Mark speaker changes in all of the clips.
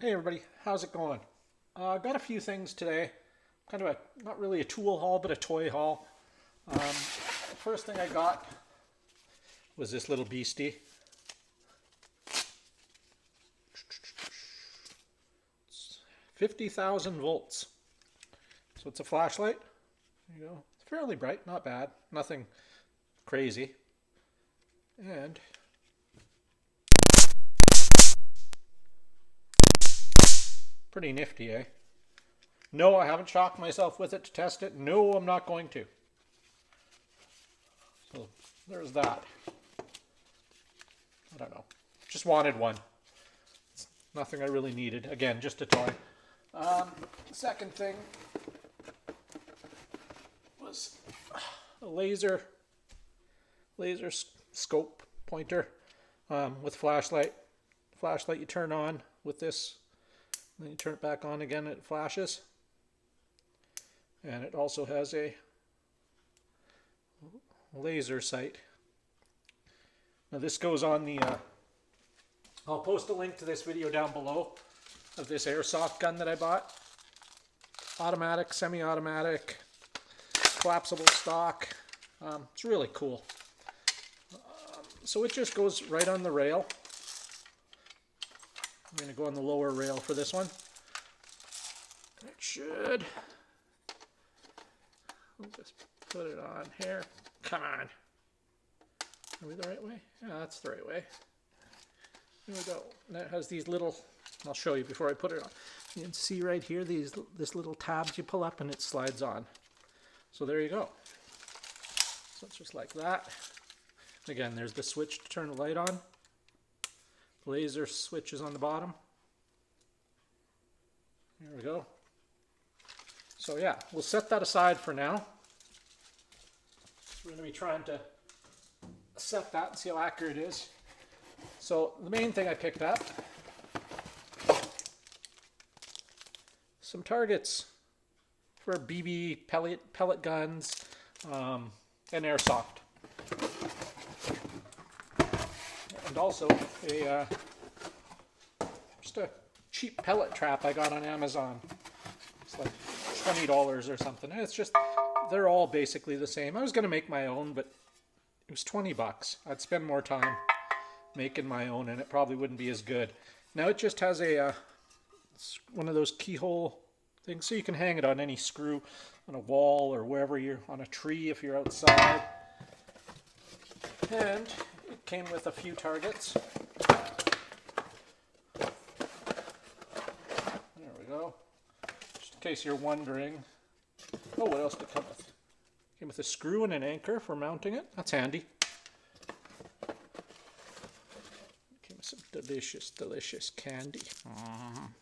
Speaker 1: Hey everybody, how's it going? Got a few things today. Kind of not really a tool haul, but a toy haul. The first thing I got was this little beastie. It's 50,000 volts. So it's a flashlight. There you go. It's fairly bright, not bad. Nothing crazy. And pretty nifty, eh? No, I haven't shocked myself with it to test it. No, I'm not going to. So there's that. I don't know. Just wanted one. It's nothing I really needed. Again, just a toy. Second thing was a laser scope pointer with flashlight. Flashlight you turn on with this. Then you turn it back on again, it flashes. And it also has a laser sight. Now this goes on the, I'll post a link to this video down below of this Airsoft gun that I bought. Automatic, semi-automatic, collapsible stock. It's really cool. So it just goes right on the rail. I'm going to go on the lower rail for this one. It should. I'll just put it on here. Come on. Are we the right way? Yeah, that's the right way. Here we go. And it has these little, I'll show you before I put it on. You can see right here, this little tabs you pull up and it slides on. So there you go. So it's just like that. Again, there's the switch to turn the light on. Laser switch is on the bottom. There we go. So yeah, we'll set that aside for now. We're going to be trying to set that and see how accurate it is. So the main thing I picked up, some targets for BB pellet guns and Airsoft. And also just a cheap pellet trap I got on Amazon. It's like $20 or something. It's just, they're all basically the same. I was going to make my own, but it was 20 bucks. I'd spend more time making my own and it probably wouldn't be as good. Now it just has a one of those keyhole things, so you can hang it on any screw on a wall or wherever you're on a tree if you're outside. And it came with a few targets. There we go. Just in case you're wondering. Oh, what else did it come with? It came with a screw and an anchor for mounting it. That's handy. It came with some delicious, delicious candy.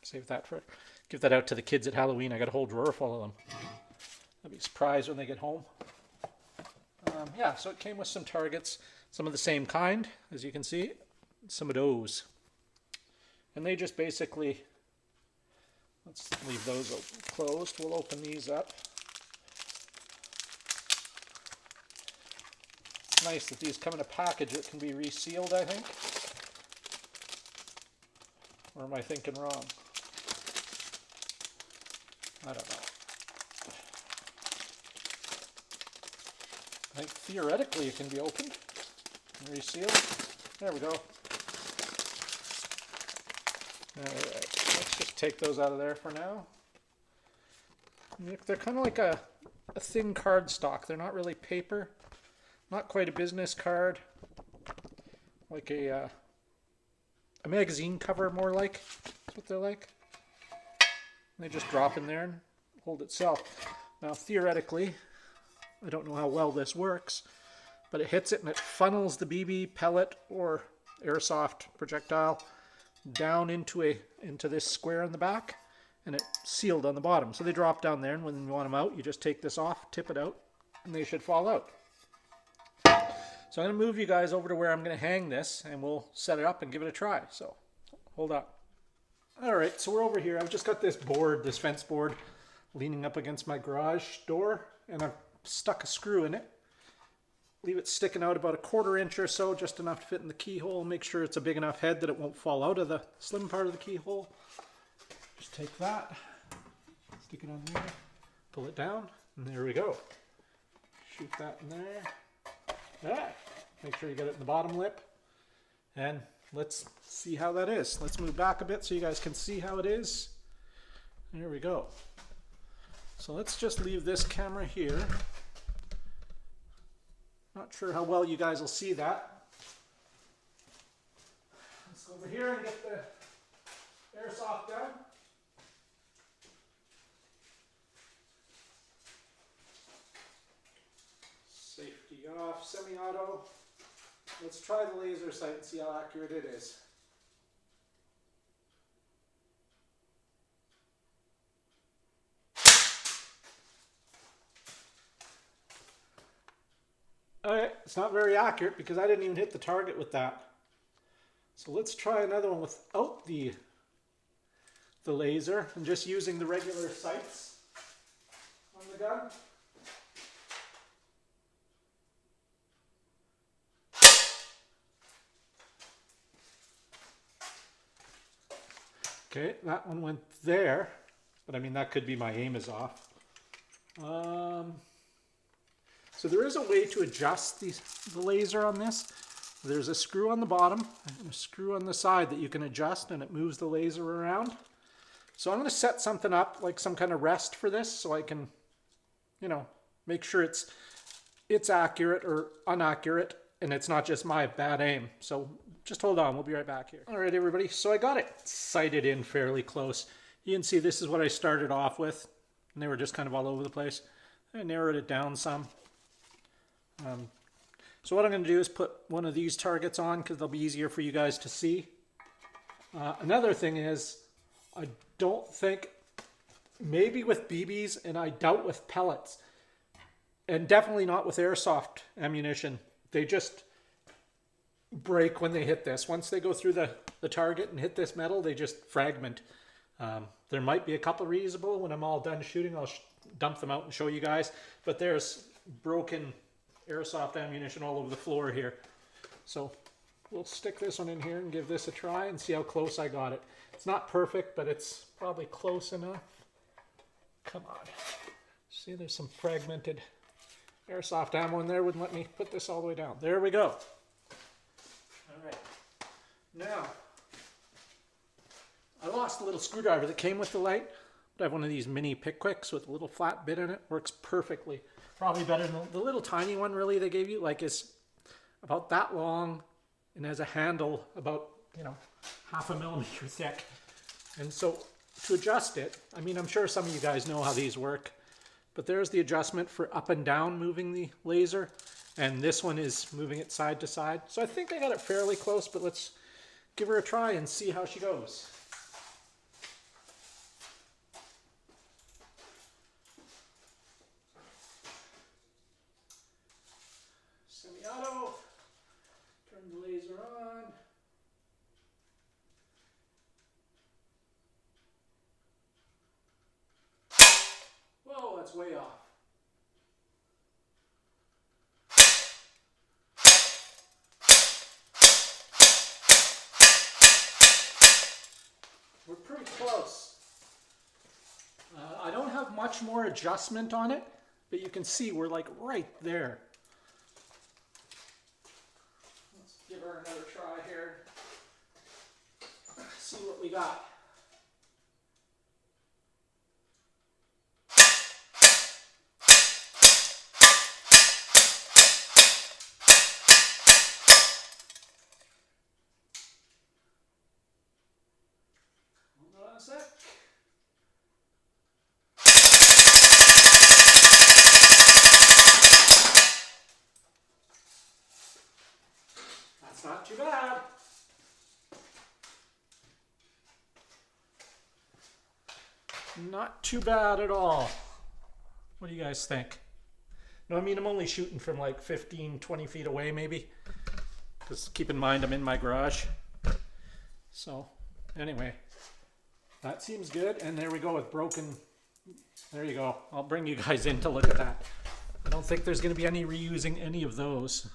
Speaker 1: Save that for, give that out to the kids at Halloween. I got a whole drawer full of them. They'll be surprised when they get home. Yeah, so it came with some targets. Some of the same kind, as you can see, some of those. And they just basically, let's leave those closed. We'll open these up. It's nice that these come in a package that can be resealed, I think. Or am I thinking wrong? I don't know. I think theoretically it can be opened. Reseal. There we go. Alright, let's just take those out of there for now. They're kind of like a thin cardstock. They're not really paper. Not quite a business card. Like a magazine cover, more like. That's what they're like. And they just drop in there and hold itself. Now, theoretically, I don't know how well this works, but it hits it and it funnels the BB pellet or Airsoft projectile down into this square in the back, and it's sealed on the bottom. So they drop down there, and when you want them out, you just take this off, tip it out, and they should fall out. So I'm going to move you guys over to where I'm going to hang this, and we'll set it up and give it a try. So hold on. All right, so we're over here. I've just got this board, this fence board, leaning up against my garage door, and I've stuck a screw in it. Leave it sticking out about 1/4 inch or so, just enough to fit in the keyhole. Make sure it's a big enough head that it won't fall out of the slim part of the keyhole. Just take that, stick it on there, pull it down, and there we go. Shoot that in there. Yeah. Make sure you get it in the bottom lip. And let's see how that is. Let's move back a bit so you guys can see how it is. There we go. So let's just leave this camera here. Not sure how well you guys will see that. Let's go over here and get the airsoft done. Safety off, semi-auto. Let's try the laser sight and see how accurate it is. Okay, it's not very accurate because I didn't even hit the target with that. So let's try another one without the laser and just using the regular sights on the gun. Okay, that one went there, but I mean that could be my aim is off. So there is a way to adjust the laser on this. There's a screw on the bottom and a screw on the side that you can adjust, and it moves the laser around. So I'm going to set something up like some kind of rest for this so I can, you know, make sure it's accurate or inaccurate and it's not just my bad aim. So just hold on, we'll be right back here. All right, everybody, so I got it sighted in fairly close. You can see this is what I started off with, and they were just kind of all over the place. I narrowed it down some. So what I'm going to do is put one of these targets on because they'll be easier for you guys to see. Another thing is, I don't think, maybe with BBs, and I doubt with pellets, and definitely not with airsoft ammunition. They just break when they hit this. Once they go through the target and hit this metal, they just fragment. There might be a couple reusable. When I'm all done shooting, I'll dump them out and show you guys. But there's broken airsoft ammunition all over the floor here. So we'll stick this one in here and give this a try and see how close I got it. It's not perfect, but it's probably close enough. Come on. See, there's some fragmented airsoft ammo in there. Wouldn't let me put this all the way down. There we go. All right. Now, I lost a little screwdriver that came with the light, but I have one of these mini Pickwicks with a little flat bit in it. Works perfectly. Probably better than the little tiny one really they gave you. Like, is about that long and has a handle about, you know, 1/2 millimeter thick. And so to adjust it, I mean, I'm sure some of you guys know how these work, but there's the adjustment for up and down moving the laser, and this one is moving it side to side. So I think I got it fairly close, but let's give her a try and see how she goes. Semi-auto, turn the laser on. Whoa, that's way off. We're pretty close. I don't have much more adjustment on it, but you can see we're like right there. Let's give her another try here. See what we got. Hold on a sec. That's not too bad. Not too bad at all. What do you guys think? No, I mean, I'm only shooting from like 15, 20 feet away maybe. Because keep in mind, I'm in my garage. So, anyway, that seems good. And there we go with broken. There you go. I'll bring you guys in to look at that. I don't think there's going to be any reusing any of those.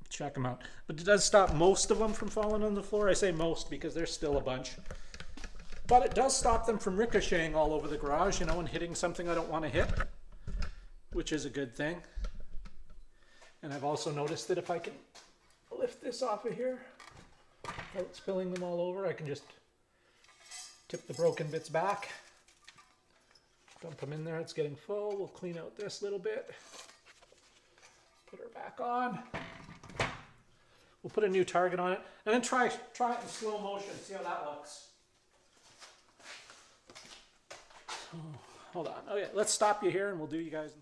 Speaker 1: Check them out. But it does stop most of them from falling on the floor. I say most because there's still a bunch. But it does stop them from ricocheting all over the garage, you know, and hitting something I don't want to hit, which is a good thing. And I've also noticed that if I can lift this off of here without spilling them all over, I can just tip the broken bits back, dump them in there. It's getting full. We'll clean out this little bit, put her back on. We'll put a new target on it, and then try it in slow motion, see how that looks. So, hold on. Okay, let's stop you here and we'll do you guys in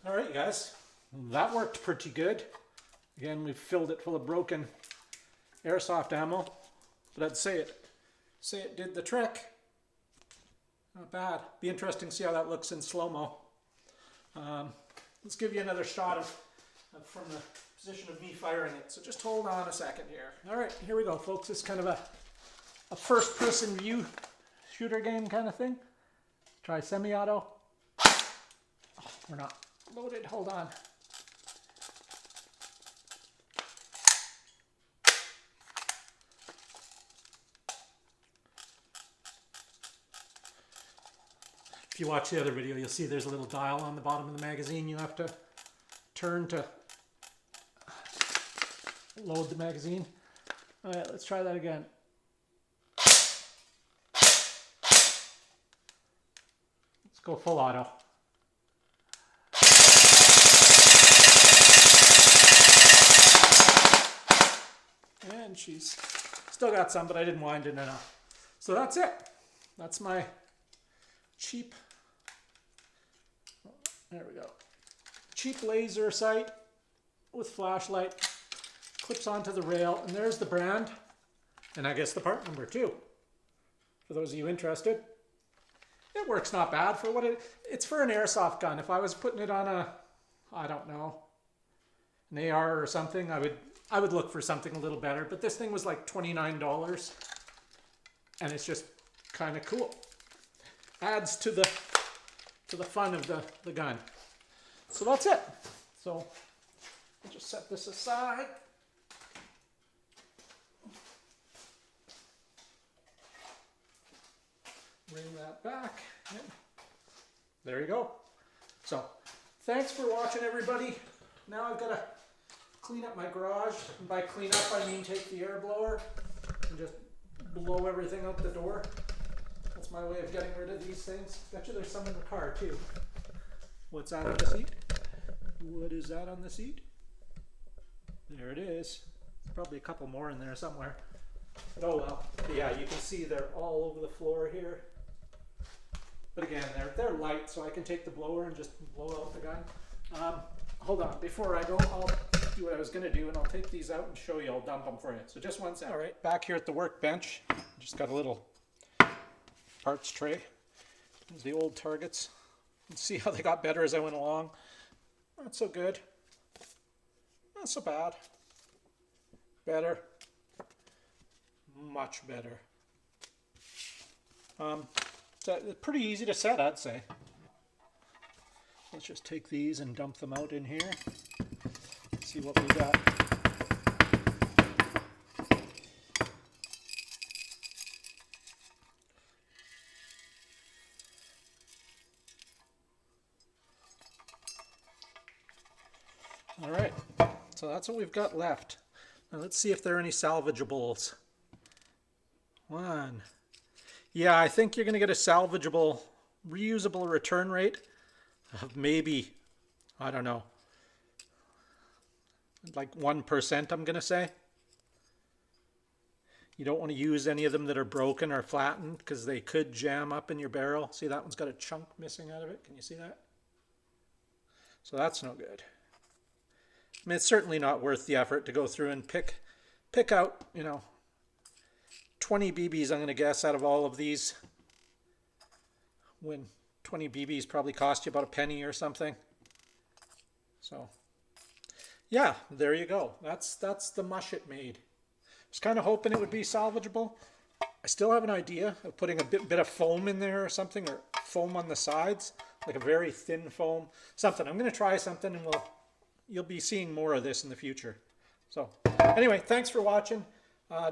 Speaker 1: All right, you guys, that worked pretty good. Again, we filled it full of broken airsoft ammo, but I'd say it did the trick. Not bad. Be interesting to see how that looks in slow-mo. Let's give you another shot of from the position of me firing it. So just hold on a second here. All right, here we go, folks. It's kind of a first-person view shooter game kind of thing. Try semi-auto. Oh, we're not loaded. Hold on. If you watch the other video, you'll see there's a little dial on the bottom of the magazine you have to turn to load the magazine. All right, let's try that again. Let's go full auto. And she's still got some, but I didn't wind it enough. So that's it. That's my cheap, there we go, cheap laser sight with flashlight, clips onto the rail, and there's the brand, and I guess the part number too, for those of you interested. It works not bad for what it's for an airsoft gun. If I was putting it on a, I don't know, an AR or something, I would look for something a little better, but this thing was like $29, and it's just kind of cool. Adds to the fun of the gun. So that's it. So I'll just set this aside. Bring that back. And there you go. So thanks for watching, everybody. Now I've got to clean up my garage. And by clean up, I mean take the air blower and just blow everything out the door. That's my way of getting rid of these things. Bet you there's some in the car too. What's that on the seat? What is that on the seat? There it is. There's probably a couple more in there somewhere. But oh well. But yeah, you can see they're all over the floor here. But again, they're light, so I can take the blower and just blow out the gun. Hold on, before I go, I'll do what I was gonna do, and I'll take these out and show you. I'll dump them for you. So just one second. All right, back here at the workbench, just got a little parts tray. There's the old targets. Let's see how they got better as I went along. Not so good. Not so bad. Better. Much better. So pretty easy to set, I'd say. Let's just take these and dump them out in here. See what we got. All right, so that's what we've got left. Now let's see if there are any salvageables. One. Yeah, I think you're going to get a salvageable, reusable return rate of maybe, I don't know, like 1%, I'm going to say. You don't want to use any of them that are broken or flattened because they could jam up in your barrel. See, that one's got a chunk missing out of it. Can you see that? So that's no good. I mean, it's certainly not worth the effort to go through and pick out, you know, 20 BBs, I'm going to guess, out of all of these, when 20 BBs probably cost you about a penny or something. So, yeah, there you go. That's the mush it made. I was kind of hoping it would be salvageable. I still have an idea of putting a bit of foam in there or something, or foam on the sides, like a very thin foam, something. I'm going to try something, and you'll be seeing more of this in the future. So anyway, thanks for watching.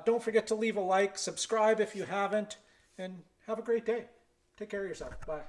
Speaker 1: Don't forget to leave a like, subscribe if you haven't, and have a great day. Take care of yourself. Bye.